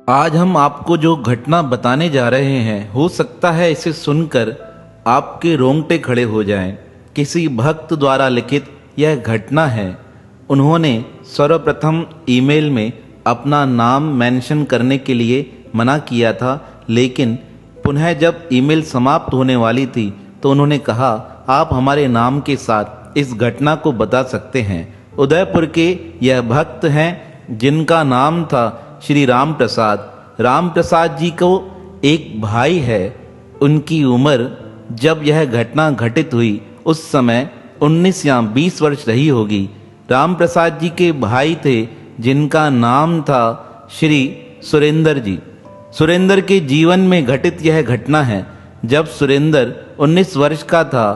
आज हम आपको जो घटना बताने जा रहे हैं, हो सकता है इसे सुनकर आपके रोंगटे खड़े हो जाएं। किसी भक्त द्वारा लिखित यह घटना है। उन्होंने सर्वप्रथम ईमेल में अपना नाम मेंशन करने के लिए मना किया था, लेकिन पुनः जब ईमेल समाप्त होने वाली थी तो उन्होंने कहा, आप हमारे नाम के साथ इस घटना को बता सकते हैं। उदयपुर के यह भक्त हैं जिनका नाम था श्री राम प्रसाद। राम प्रसाद जी को एक भाई है। उनकी उम्र जब यह घटना घटित हुई उस समय 19 या 20 वर्ष रही होगी। राम प्रसाद जी के भाई थे जिनका नाम था श्री सुरेंद्र जी। सुरेंद्र के जीवन में घटित यह घटना है जब सुरेंद्र 19 वर्ष का था।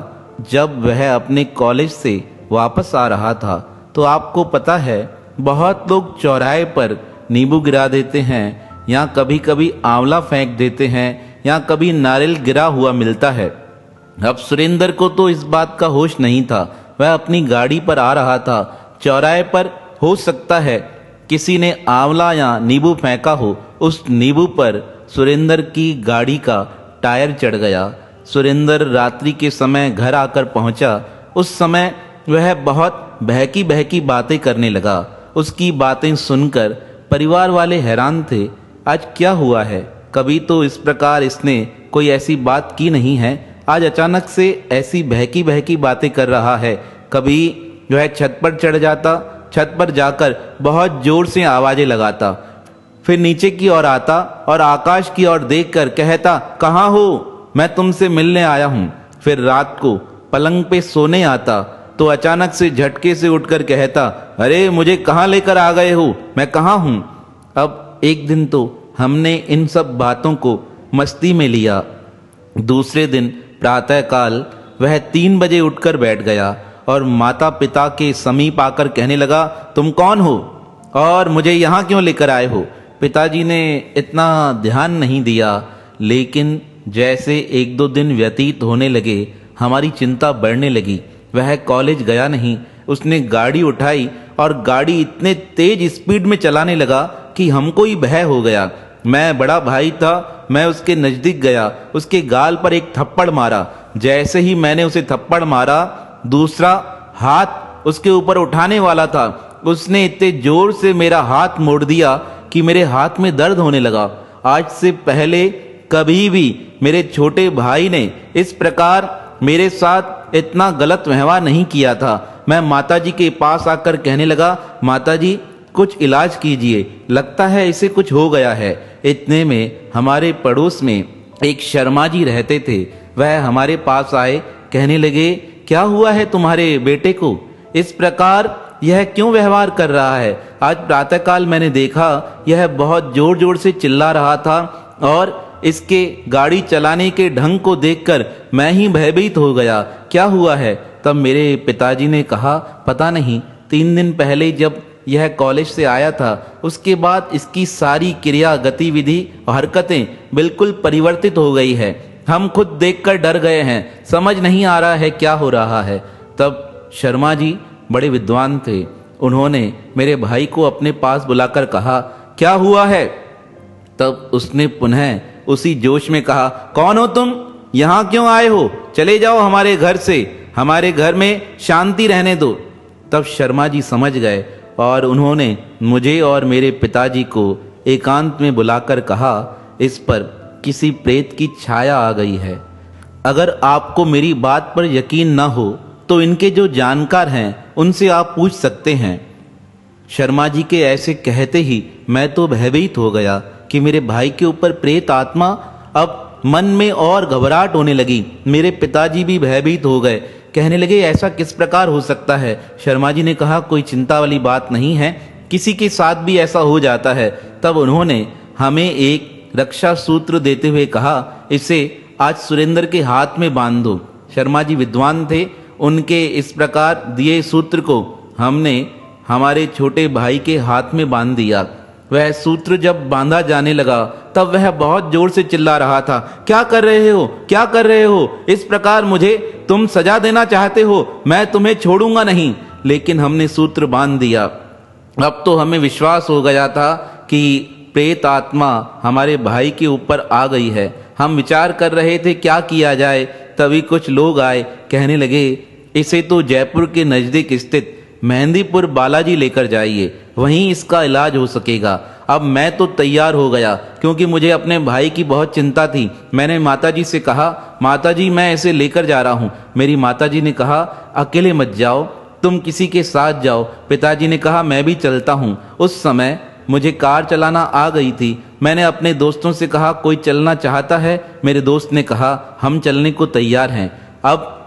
जब वह अपने कॉलेज से वापस आ रहा था तो आपको पता है, बहुत लोग चौराहे पर नींबू गिरा देते हैं या कभी कभी आंवला फेंक देते हैं या कभी नारियल गिरा हुआ मिलता है। अब सुरेंद्र को तो इस बात का होश नहीं था। वह अपनी गाड़ी पर आ रहा था। चौराहे पर हो सकता है किसी ने आंवला या नींबू फेंका हो। उस नींबू पर सुरेंद्र की गाड़ी का टायर चढ़ गया। सुरेंद्र रात्रि के समय घर आकर पहुंचा। उस समय वह बहुत बहकी बहकी बातें करने लगा। उसकी बातें सुनकर परिवार वाले हैरान थे। आज क्या हुआ है? कभी तो इस प्रकार इसने कोई ऐसी बात की नहीं है। आज अचानक से ऐसी बहकी बहकी बातें कर रहा है। कभी जो है छत पर चढ़ जाता, छत पर जाकर बहुत जोर से आवाजें लगाता, फिर नीचे की ओर आता और आकाश की ओर देखकर कहता, कहाँ हो? मैं तुमसे मिलने आया हूँ। फिर रात को पलंग पे सोने आता तो अचानक से झटके से उठकर कहता, अरे मुझे कहाँ लेकर आ गए हो? मैं कहाँ हूँ? अब एक दिन तो हमने इन सब बातों को मस्ती में लिया। दूसरे दिन प्रातःकाल वह 3 बजे उठकर बैठ गया और माता पिता के समीप आकर कहने लगा, तुम कौन हो और मुझे यहाँ क्यों लेकर आए हो? पिताजी ने इतना ध्यान नहीं दिया, लेकिन जैसे 1-2 दिन व्यतीत होने लगे हमारी चिंता बढ़ने लगी। वह कॉलेज गया नहीं। उसने गाड़ी उठाई और गाड़ी इतने तेज स्पीड में चलाने लगा कि हमको ही भय हो गया। मैं बड़ा भाई था, मैं उसके नजदीक गया, उसके गाल पर एक थप्पड़ मारा। जैसे ही मैंने उसे थप्पड़ मारा, दूसरा हाथ उसके ऊपर उठाने वाला था। उसने इतने जोर से मेरा हाथ मोड़ दिया कि मेरे हाथ में दर्द होने लगा। आज से पहले कभी भी मेरे छोटे भाई ने इस प्रकार मेरे साथ इतना गलत व्यवहार नहीं किया था। मैं माताजी के पास आकर कहने लगा, माताजी कुछ इलाज कीजिए, लगता है इसे कुछ हो गया है। इतने में हमारे पड़ोस में एक शर्मा जी रहते थे। वह हमारे पास आए, कहने लगे, क्या हुआ है तुम्हारे बेटे को? इस प्रकार यह क्यों व्यवहार कर रहा है? आज प्रातःकाल मैंने देखा यह बहुत जोर जोर से चिल्ला रहा था और इसके गाड़ी चलाने के ढंग को देखकर मैं ही भयभीत हो गया। क्या हुआ है? तब मेरे पिताजी ने कहा, पता नहीं, 3 दिन पहले जब यह कॉलेज से आया था उसके बाद इसकी सारी क्रिया, गतिविधि और हरकतें बिल्कुल परिवर्तित हो गई है। हम खुद देखकर डर गए हैं, समझ नहीं आ रहा है क्या हो रहा है। तब शर्मा जी बड़े विद्वान थे। उन्होंने मेरे भाई को अपने पास बुलाकर कहा, क्या हुआ है? तब उसने पुनः उसी जोश में कहा, कौन हो तुम? यहाँ क्यों आए हो? चले जाओ हमारे घर से, हमारे घर में शांति रहने दो। तब शर्मा जी समझ गए और उन्होंने मुझे और मेरे पिताजी को एकांत में बुलाकर कहा, इस पर किसी प्रेत की छाया आ गई है। अगर आपको मेरी बात पर यकीन न हो तो इनके जो जानकार हैं उनसे आप पूछ सकते हैं। शर्मा जी के ऐसे कहते ही मैं तो भयभीत हो गया कि मेरे भाई के ऊपर प्रेत आत्मा। अब मन में और घबराहट होने लगी। मेरे पिताजी भी भयभीत हो गए, कहने लगे, ऐसा किस प्रकार हो सकता है? शर्मा जी ने कहा, कोई चिंता वाली बात नहीं है, किसी के साथ भी ऐसा हो जाता है। तब उन्होंने हमें एक रक्षा सूत्र देते हुए कहा, इसे आज सुरेंद्र के हाथ में बांध दो। शर्मा जी विद्वान थे, उनके इस प्रकार दिए सूत्र को हमने हमारे छोटे भाई के हाथ में बांध दिया। वह सूत्र जब बांधा जाने लगा तब वह बहुत जोर से चिल्ला रहा था, क्या कर रहे हो? क्या कर रहे हो? इस प्रकार मुझे तुम सजा देना चाहते हो? मैं तुम्हें छोड़ूंगा नहीं। लेकिन हमने सूत्र बांध दिया। अब तो हमें विश्वास हो गया था कि प्रेत आत्मा हमारे भाई के ऊपर आ गई है। हम विचार कर रहे थे क्या किया जाए, तभी कुछ लोग आए। कहने लगे, इसे तो जयपुर के नज़दीक स्थित मेहंदीपुर बालाजी लेकर जाइए, वहीं इसका इलाज हो सकेगा। अब मैं तो तैयार हो गया क्योंकि मुझे अपने भाई की बहुत चिंता थी। मैंने माताजी से कहा, माताजी मैं इसे लेकर जा रहा हूँ। मेरी माताजी ने कहा, अकेले मत जाओ, तुम किसी के साथ जाओ। पिताजी ने कहा, मैं भी चलता हूँ। उस समय मुझे कार चलाना आ गई थी। मैंने अपने दोस्तों से कहा, कोई चलना चाहता है? मेरे दोस्त ने कहा, हम चलने को तैयार हैं। अब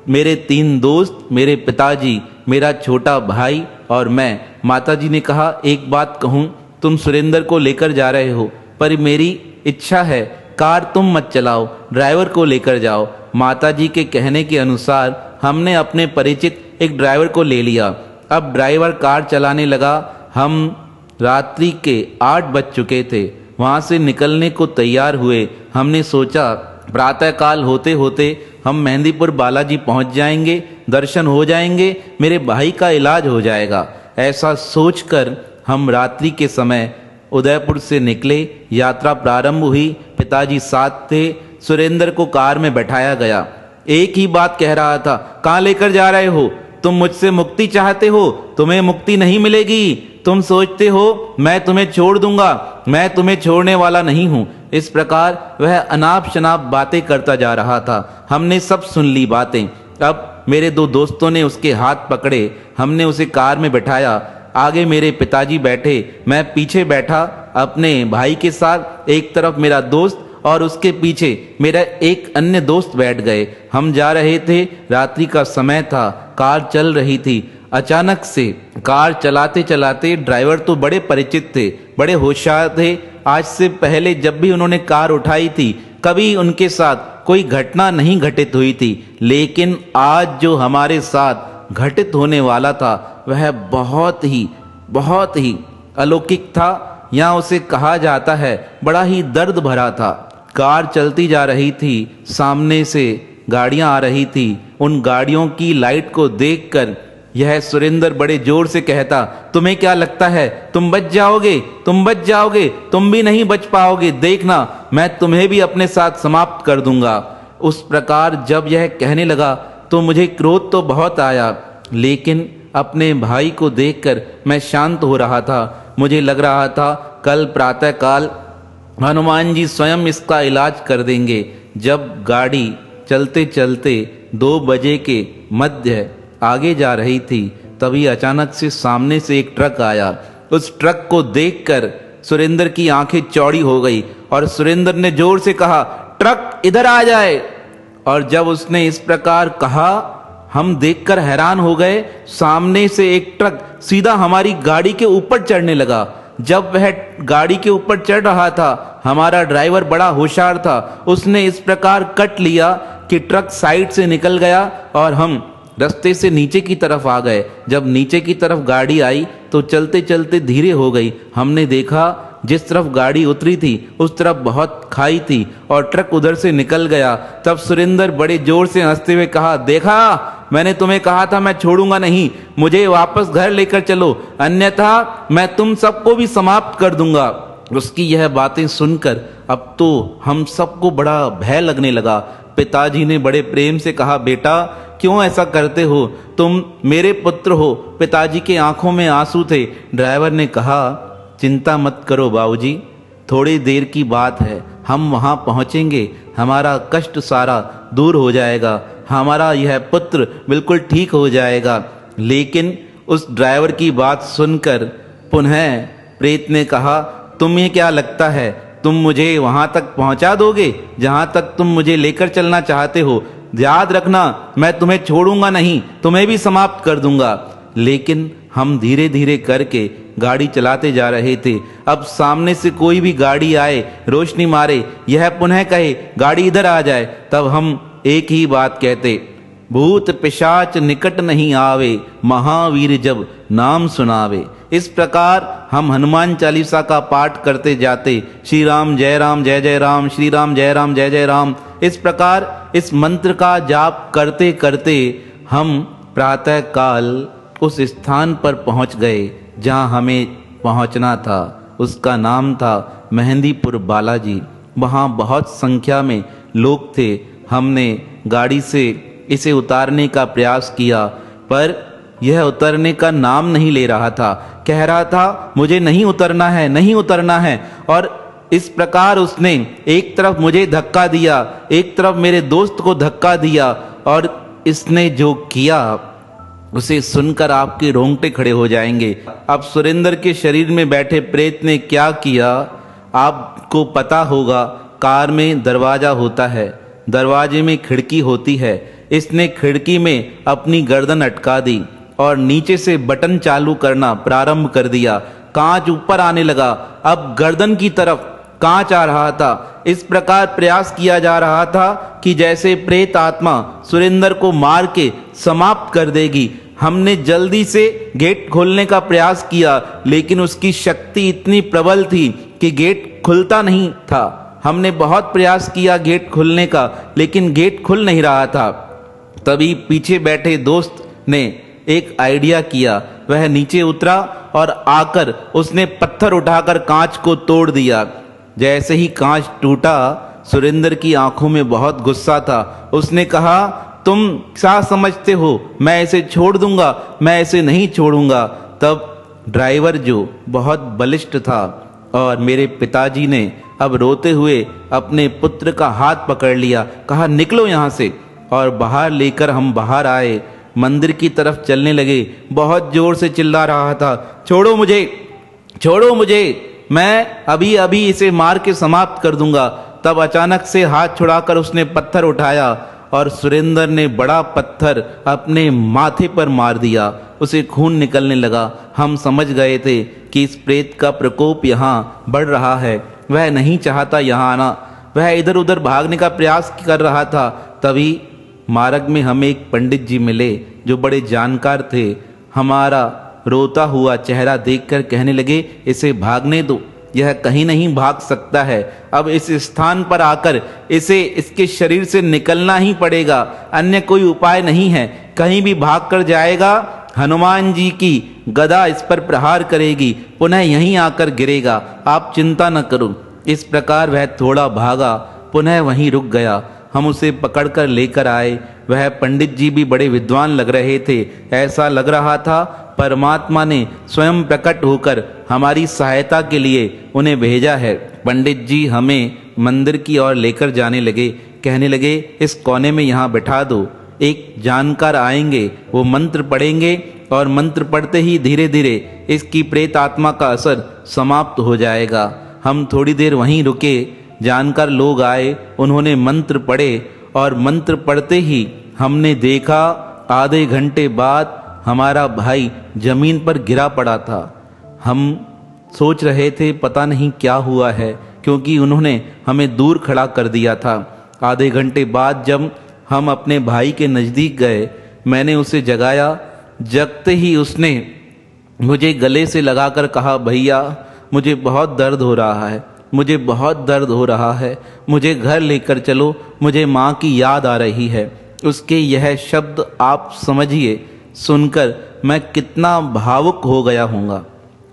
मेरे 3 दोस्त, मेरे पिताजी, मेरा छोटा भाई और मैं। माताजी ने कहा, एक बात कहूँ, तुम सुरेंद्र को लेकर जा रहे हो, पर मेरी इच्छा है कार तुम मत चलाओ, ड्राइवर को लेकर जाओ। माताजी के कहने के अनुसार हमने अपने परिचित एक ड्राइवर को ले लिया। अब ड्राइवर कार चलाने लगा। हम रात्रि के 8 बज चुके थे। वहाँ से निकलने को तैयार हुए। हमने सोचा प्रातःकाल होते होते हम मेहंदीपुर बालाजी पहुँच जाएंगे, दर्शन हो जाएंगे, मेरे भाई का इलाज हो जाएगा। ऐसा सोचकर हम रात्रि के समय उदयपुर से निकले। यात्रा प्रारंभ हुई। पिताजी साथ थे। सुरेंद्र को कार में बैठाया गया। एक ही बात कह रहा था, कहाँ लेकर जा रहे हो? तुम मुझसे मुक्ति चाहते हो? तुम्हें मुक्ति नहीं मिलेगी। तुम सोचते हो मैं तुम्हें छोड़ दूंगा, मैं तुम्हें छोड़ने वाला नहीं हूँ। इस प्रकार वह अनाप शनाप बातें करता जा रहा था। हमने सब सुन ली बातें। अब मेरे 2 दोस्तों ने उसके हाथ पकड़े। हमने उसे कार में बैठाया। आगे मेरे पिताजी बैठे, मैं पीछे बैठा अपने भाई के साथ। एक तरफ मेरा दोस्त और उसके पीछे मेरा एक अन्य दोस्त बैठ गए। हम जा रहे थे। रात्रि का समय था। कार चल रही थी। अचानक से कार चलाते चलाते, ड्राइवर तो बड़े परिचित थे, बड़े होशियार थे। आज से पहले जब भी उन्होंने कार उठाई थी, कभी उनके साथ कोई घटना नहीं घटित हुई थी। लेकिन आज जो हमारे साथ घटित होने वाला था वह बहुत ही अलौकिक था, या उसे कहा जाता है बड़ा ही दर्द भरा था। कार चलती जा रही थी। सामने से गाड़ियां आ रही थी। उन गाड़ियों की लाइट को देखकर यह सुरेंद्र बड़े जोर से कहता, तुम्हें क्या लगता है तुम बच जाओगे? तुम बच जाओगे? तुम भी नहीं बच पाओगे। देखना, मैं तुम्हें भी अपने साथ समाप्त कर दूंगा। उस प्रकार जब यह कहने लगा तो मुझे क्रोध तो बहुत आया, लेकिन अपने भाई को देखकर मैं शांत हो रहा था। मुझे लग रहा था कल प्रातःकाल हनुमान जी स्वयं इसका इलाज कर देंगे। जब गाड़ी चलते चलते 2 बजे के मध्य आगे जा रही थी, तभी अचानक से सामने से एक ट्रक आया। उस ट्रक को देखकर सुरेंद्र की आंखें चौड़ी हो गई और सुरेंद्र ने जोर से कहा, ट्रक इधर आ जाए। और जब उसने इस प्रकार कहा, हम देखकर हैरान हो गए। सामने से एक ट्रक सीधा हमारी गाड़ी के ऊपर चढ़ने लगा। जब वह गाड़ी के ऊपर चढ़ रहा था, हमारा ड्राइवर बड़ा होशियार था। उसने इस प्रकार कट लिया कि ट्रक साइड से निकल गया और हम रास्ते से नीचे की तरफ आ गए। जब नीचे की तरफ गाड़ी आई तो चलते चलते धीरे हो गई। हमने देखा जिस तरफ गाड़ी उतरी थी उस तरफ बहुत खाई थी और ट्रक उधर से निकल गया। तब सुरेंद्र बड़े जोर से हंसते हुए कहा, देखा, मैंने तुम्हें कहा था मैं छोड़ूंगा नहीं, मुझे वापस घर लेकर चलो, अन्यथा मैं तुम सबको भी समाप्त कर दूंगा। उसकी यह बातें सुनकर अब तो हम सबको बड़ा भय लगने लगा। पिताजी ने बड़े प्रेम से कहा, बेटा क्यों ऐसा करते हो? तुम मेरे पुत्र हो। पिताजी के आंखों में आंसू थे। ड्राइवर ने कहा, चिंता मत करो बाबूजी, थोड़ी देर की बात है, हम वहाँ पहुँचेंगे, हमारा कष्ट सारा दूर हो जाएगा, हमारा यह पुत्र बिल्कुल ठीक हो जाएगा। लेकिन उस ड्राइवर की बात सुनकर पुनः प्रेत ने कहा, तुम्हें क्या लगता है तुम मुझे वहाँ तक पहुँचा दोगे जहाँ तक तुम मुझे लेकर चलना चाहते हो? याद रखना, मैं तुम्हें छोड़ूंगा नहीं, तुम्हें भी समाप्त कर दूंगा। लेकिन हम धीरे धीरे करके गाड़ी चलाते जा रहे थे। अब सामने से कोई भी गाड़ी आए, रोशनी मारे, यह पुनः कहे गाड़ी इधर आ जाए, तब हम एक ही बात कहते, भूत पिशाच निकट नहीं आवे, महावीर जब नाम सुनावे। इस प्रकार हम हनुमान चालीसा का पाठ करते जाते, श्री राम जय राम, श्री राम जय जय राम। इस प्रकार इस मंत्र का जाप करते करते हम प्रातः काल उस स्थान पर पहुंच गए जहां हमें पहुंचना था। उसका नाम था मेहंदीपुर बालाजी। वहाँ बहुत संख्या में लोग थे। हमने गाड़ी से इसे उतारने का प्रयास किया, पर यह उतरने का नाम नहीं ले रहा था। कह रहा था मुझे नहीं उतरना है, नहीं उतरना है। और इस प्रकार उसने एक तरफ मुझे धक्का दिया, एक तरफ मेरे दोस्त को धक्का दिया। और इसने जो किया उसे सुनकर आपके रोंगटे खड़े हो जाएंगे। अब सुरेंद्र के शरीर में बैठे प्रेत ने क्या किया आपको पता होगा। कार में दरवाजा होता है, दरवाजे में खिड़की होती है। इसने खिड़की में अपनी गर्दन अटका दी और नीचे से बटन चालू करना प्रारंभ कर दिया। कांच ऊपर आने लगा। अब गर्दन की तरफ कांच आ रहा था। इस प्रकार प्रयास किया जा रहा था कि जैसे प्रेत आत्मा सुरेंद्र को मार के समाप्त कर देगी। हमने जल्दी से गेट खोलने का प्रयास किया, लेकिन उसकी शक्ति इतनी प्रबल थी कि गेट खुलता नहीं था। हमने बहुत प्रयास किया गेट खोलने का, लेकिन गेट खुल नहीं रहा था। तभी पीछे बैठे दोस्त ने एक आइडिया किया। वह नीचे उतरा और आकर उसने पत्थर उठाकर कांच को तोड़ दिया। जैसे ही कांच टूटा, सुरेंद्र की आंखों में बहुत गुस्सा था। उसने कहा तुम क्या समझते हो, मैं इसे छोड़ दूंगा, मैं इसे नहीं छोड़ूंगा। तब ड्राइवर जो बहुत बलिष्ठ था और मेरे पिताजी ने अब रोते हुए अपने पुत्र का हाथ पकड़ लिया, कहा निकलो यहाँ से। और बाहर लेकर हम बाहर आए, मंदिर की तरफ चलने लगे। बहुत जोर से चिल्ला रहा था छोड़ो मुझे, छोड़ो मुझे, मैं अभी अभी इसे मार के समाप्त कर दूंगा। तब अचानक से हाथ छुड़ाकर उसने पत्थर उठाया और सुरेंद्र ने बड़ा पत्थर अपने माथे पर मार दिया। उसे खून निकलने लगा। हम समझ गए थे कि इस प्रेत का प्रकोप यहाँ बढ़ रहा है। वह नहीं चाहता यहाँ आना, वह इधर उधर भागने का प्रयास कर रहा था। तभी मार्ग में हमें एक पंडित जी मिले जो बड़े जानकार थे। हमारा रोता हुआ चेहरा देखकर कहने लगे इसे भागने दो, यह कहीं नहीं भाग सकता है। अब इस स्थान पर आकर इसे इसके शरीर से निकलना ही पड़ेगा, अन्य कोई उपाय नहीं है। कहीं भी भाग कर जाएगा, हनुमान जी की गदा इस पर प्रहार करेगी, पुनः यहीं आकर गिरेगा। आप चिंता न करो। इस प्रकार वह थोड़ा भागा, पुनः वहीं रुक गया। हम उसे पकड़कर लेकर आए। वह पंडित जी भी बड़े विद्वान लग रहे थे। ऐसा लग रहा था परमात्मा ने स्वयं प्रकट होकर हमारी सहायता के लिए उन्हें भेजा है। पंडित जी हमें मंदिर की ओर लेकर जाने लगे। कहने लगे इस कोने में यहाँ बैठा दो, एक जानकार आएंगे, वो मंत्र पढ़ेंगे और मंत्र पढ़ते ही धीरे धीरे इसकी प्रेत आत्मा का असर समाप्त हो जाएगा। हम थोड़ी देर वहीं रुके। जानकार लोग आए, उन्होंने मंत्र पढ़े और मंत्र पढ़ते ही हमने देखा आधे घंटे बाद हमारा भाई जमीन पर गिरा पड़ा था। हम सोच रहे थे पता नहीं क्या हुआ है, क्योंकि उन्होंने हमें दूर खड़ा कर दिया था। आधे घंटे बाद जब हम अपने भाई के नज़दीक गए, मैंने उसे जगाया। जगते ही उसने मुझे गले से लगाकर कहा भैया मुझे बहुत दर्द हो रहा है, मुझे बहुत दर्द हो रहा है, मुझे घर लेकर चलो, मुझे माँ की याद आ रही है। उसके यह शब्द आप समझिए, सुनकर मैं कितना भावुक हो गया होऊंगा।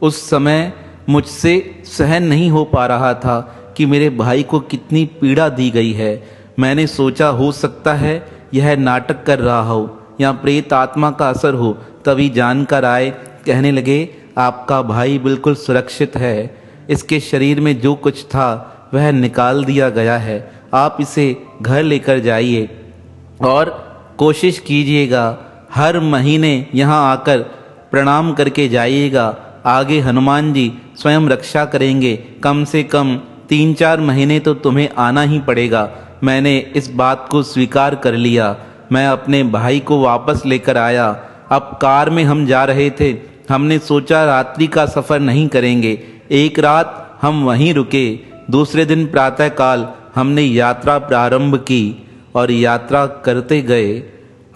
उस समय मुझसे सहन नहीं हो पा रहा था कि मेरे भाई को कितनी पीड़ा दी गई है। मैंने सोचा हो सकता है यह नाटक कर रहा हो या प्रेत आत्मा का असर हो। तभी जानकर आए, कहने लगे आपका भाई बिल्कुल सुरक्षित है, इसके शरीर में जो कुछ था वह निकाल दिया गया है। आप इसे घर लेकर जाइए और कोशिश कीजिएगा हर महीने यहाँ आकर प्रणाम करके जाइएगा। आगे हनुमान जी स्वयं रक्षा करेंगे। कम से कम 3-4 महीने तो तुम्हें आना ही पड़ेगा। मैंने इस बात को स्वीकार कर लिया। मैं अपने भाई को वापस लेकर आया। अब कार में हम जा रहे थे। हमने सोचा रात्रि का सफ़र नहीं करेंगे। एक रात हम वहीं रुके। दूसरे दिन प्रातःकाल हमने यात्रा प्रारंभ की और यात्रा करते गए।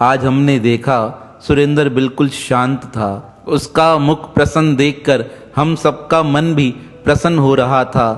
आज हमने देखा सुरेंद्र बिल्कुल शांत था। उसका मुख प्रसन्न देखकर हम सबका मन भी प्रसन्न हो रहा था।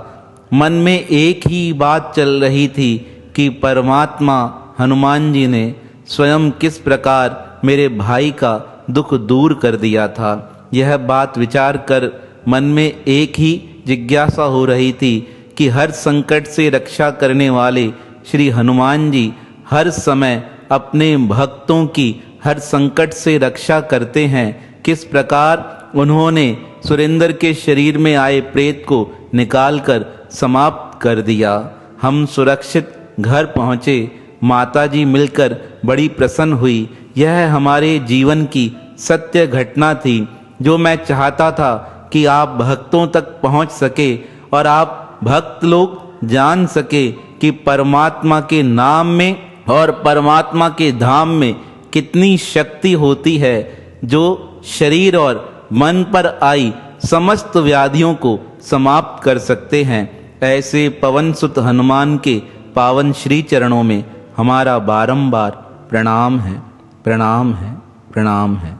मन में एक ही बात चल रही थी कि परमात्मा हनुमान जी ने स्वयं किस प्रकार मेरे भाई का दुख दूर कर दिया था। यह बात विचार कर मन में एक ही जिज्ञासा हो रही थी कि हर संकट से रक्षा करने वाले श्री हनुमान जी हर समय अपने भक्तों की हर संकट से रक्षा करते हैं। किस प्रकार उन्होंने सुरेंद्र के शरीर में आए प्रेत को निकालकर समाप्त कर दिया। हम सुरक्षित घर पहुँचे। माताजी मिलकर बड़ी प्रसन्न हुई। यह हमारे जीवन की सत्य घटना थी जो मैं चाहता था कि आप भक्तों तक पहुंच सके और आप भक्त लोग जान सके कि परमात्मा के नाम में और परमात्मा के धाम में कितनी शक्ति होती है, जो शरीर और मन पर आई समस्त व्याधियों को समाप्त कर सकते हैं। ऐसे पवन सुत हनुमान के पावन श्री चरणों में हमारा बारंबार प्रणाम है, प्रणाम है, प्रणाम है।